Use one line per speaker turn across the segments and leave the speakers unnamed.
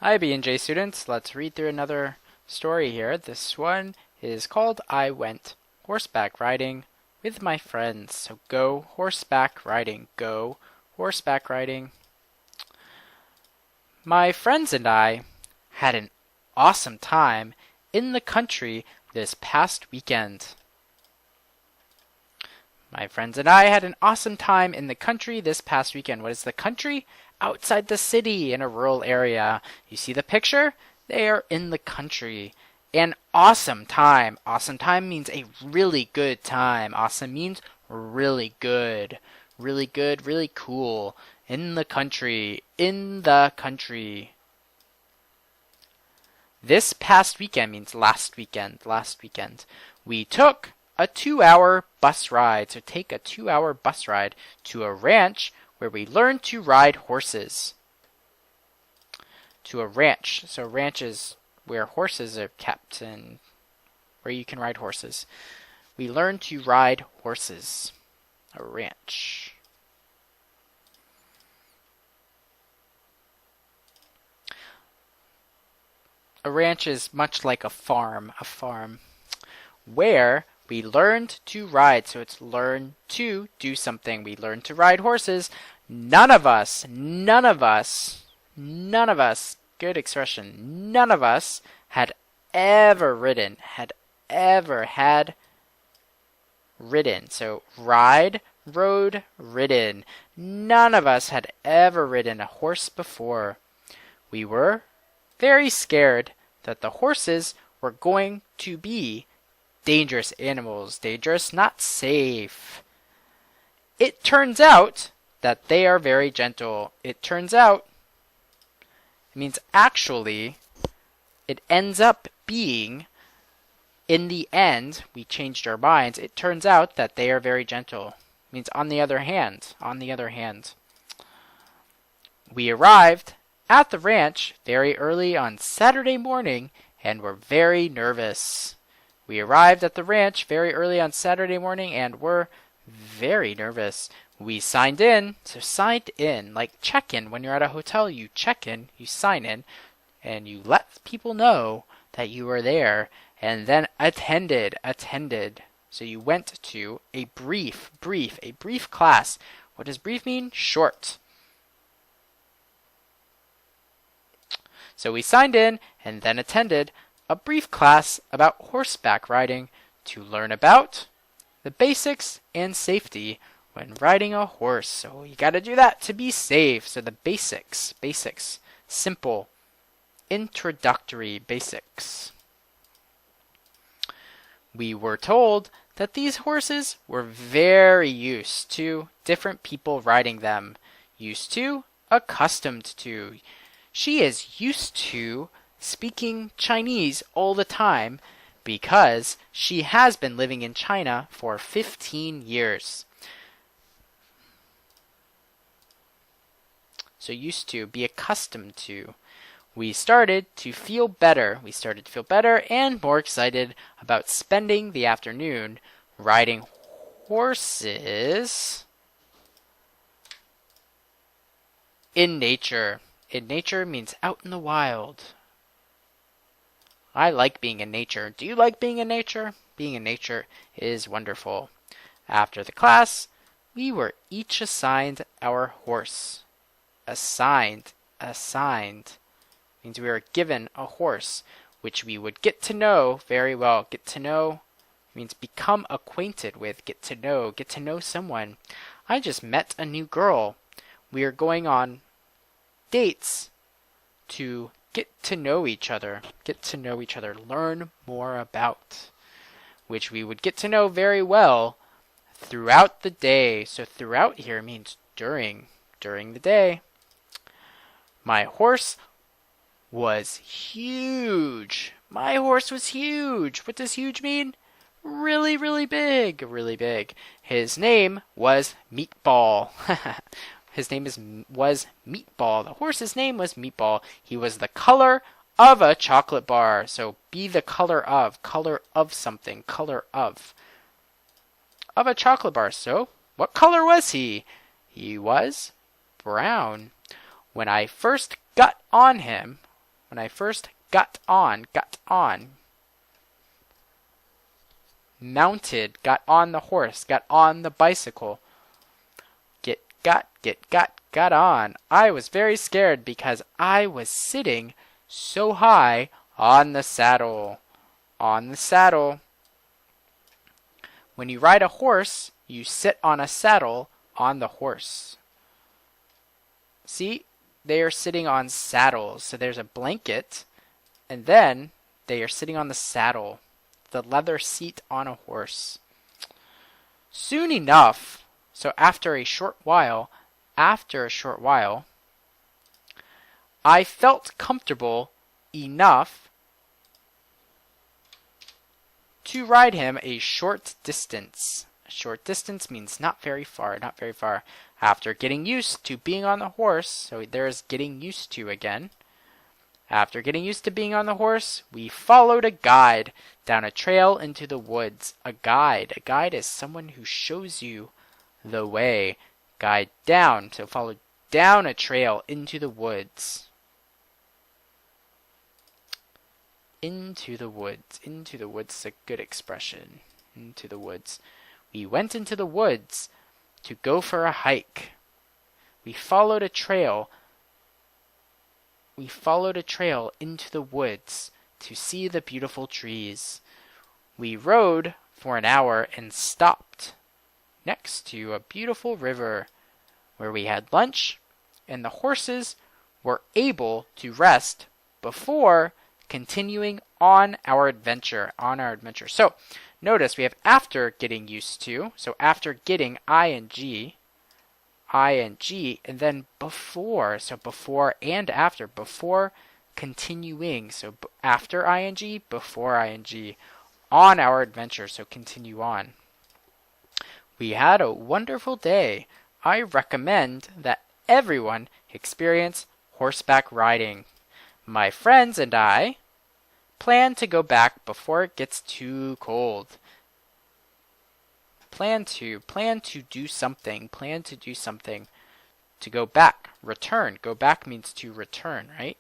Hi BNJ students, let's read through another story here. This one is called I Went Horseback Riding with My Friends. So go horseback riding, go horseback riding. My friends and I had an awesome time in the country this past weekend. My friends and I had an awesome time in the country this past weekend. What is the country? Outside the city in a rural area. You see the picture? They are in the country. An awesome time. Awesome time means a really good time. Awesome means really good. Really good, really cool. In the country. In the country. This past weekend means last weekend. Last weekend. We took a 2-hour bus ride. So take a 2-hour bus ride to a ranch where we learned to ride horses. To a ranch. So ranch is where horses are kept and where you can ride horses. We learned to ride horses. A ranch. A ranch is much like a farm. A farm. Where we learned to ride. So it's learn to do something. We learned to ride horses. None of us, good expression, none of us had ever ridden. So ride, rode, ridden. None of us had ever ridden a horse before. We were very scared that the horses were going to be dangerous animals. Dangerous, not safe. It turns out that they are very gentle. It turns out, it means actually, it ends up being, in the end, we changed our minds, it turns out that they are very gentle. It means on the other hand. We arrived at the ranch very early on Saturday morning and were very nervous. We arrived at the ranch very early on Saturday morning and were very nervous. We signed in. So signed in, like check in. When you're at a hotel, you check in, you sign in, and you let people know that you were there. And then attended. So you went to a brief class. What does brief mean? Short. So we signed in and then attended a brief class about horseback riding to learn about the basics and safety when riding a horse. So you got to do that to be safe. So the basics, simple, introductory basics. We were told that these horses were very used to different people riding them. Used to, accustomed to. She is used to speaking Chinese all the time because she has been living in China for 15 years. So used to, be accustomed to. We started to feel better. And more excited about spending the afternoon riding horses in nature. In nature means out in the wild. I like being in nature. Do you like being in nature? Being in nature is wonderful. After the class, we were each assigned our horse. Assigned means we were given a horse, which we would get to know very well. Get to know means become acquainted with. Get to know someone. I just met a new girl. We are going on dates to get to know each other, learn more about, which we would get to know very well throughout the day. So throughout here means during the day. My horse was huge. What does huge mean? Really, really big. His name was Meatball. His name was Meatball. The horse's name was Meatball. He was the color of a chocolate bar. So be the color of something. Color of a chocolate bar. So what color was he? He was brown. When I first got on him, When I first got on. Mounted, got on the horse, got on the bicycle. Got on. I was very scared because I was sitting so high on the saddle. On the saddle. When you ride a horse, you sit on a saddle on the horse. See, they are sitting on saddles. So there's a blanket, and then they are sitting on the saddle, the leather seat on a horse. Soon enough, so after a short while, I felt comfortable enough to ride him a short distance. A short distance means not very far. After getting used to being on the horse, so there's getting used to again. After getting used to being on the horse, we followed a guide down a trail into the woods. A guide is someone who shows you the way. Guide down, so follow down a trail into the woods. Into the woods is a good expression. Into the woods. We went into the woods to go for a hike. We followed a trail into the woods to see the beautiful trees. We rode for an hour and stopped next to a beautiful river where we had lunch, and the horses were able to rest before continuing on our adventure. So notice we have after getting used to, so after getting ing, and then before, so before and after, before continuing, so after ing, before ing, on our adventure, so continue on. We had a wonderful day. I recommend that everyone experience horseback riding. My friends and I plan to go back before it gets too cold. Plan to do something. To go back. Return. Go back means to return, right?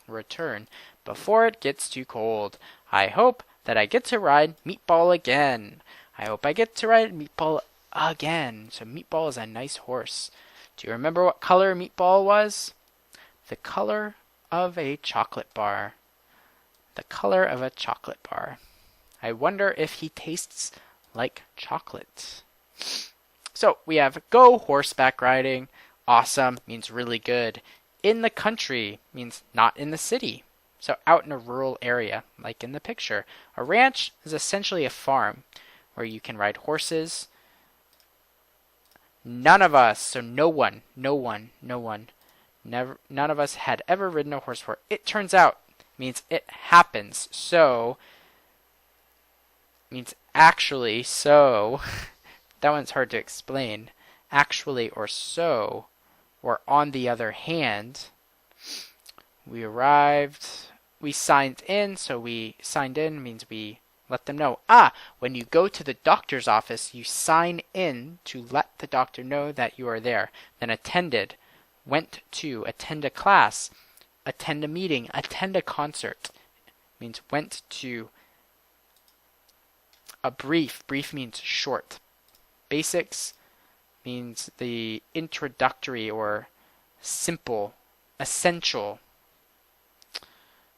Return. Before it gets too cold. I hope that I get to ride Meatball again. So Meatball is a nice horse. Do you remember what color Meatball was? The color of a chocolate bar. I wonder if he tastes like chocolate. So we have go horseback riding. Awesome means really good. In the country means not in the city. So out in a rural area, like in the picture. A ranch is essentially a farm where you can ride horses. None of us, so no one, none of us had ever ridden a horse before. It turns out means it happens. So means actually, so that one's hard to explain. Actually or so, or on the other hand. We arrived, we signed in, so we signed in means we let them know. When you go to the doctor's office, you sign in to let the doctor know that you are there. Then attended, went to, attend a class, attend a meeting, attend a concert. Means went to. A brief. Brief means short. Basics means the introductory or simple, essential.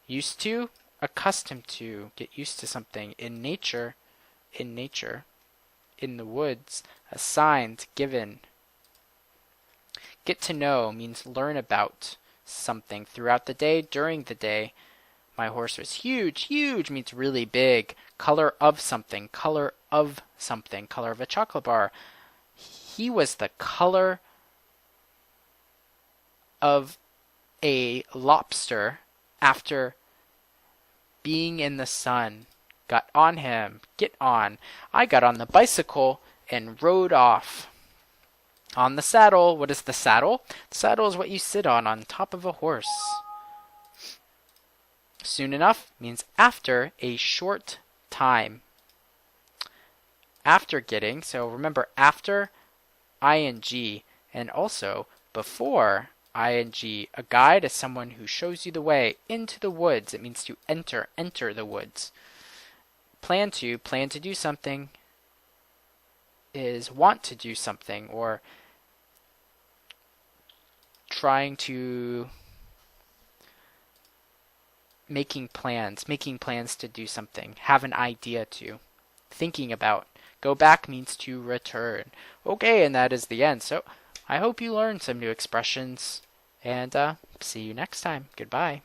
Used to, accustomed to, get used to something. In nature, in the woods, assigned, given. Get to know means learn about something throughout the day, during the day. My horse was huge. Huge means really big. Color of something, color of a chocolate bar. He was the color of a lobster after being in the sun. Got on him. Get on. I got on the bicycle and rode off. On the saddle. What is the saddle? The saddle is what you sit on top of a horse. Soon enough means after a short time. After getting, so remember after ing and also before ing. A guide is someone who shows you the way into the woods. It means to enter the woods. Plan to do something is want to do something, or trying to making plans to do something, have an idea to, thinking about. Go back means to return. Okay, and that is the end. So I hope you learned some new expressions, and see you next time. Goodbye.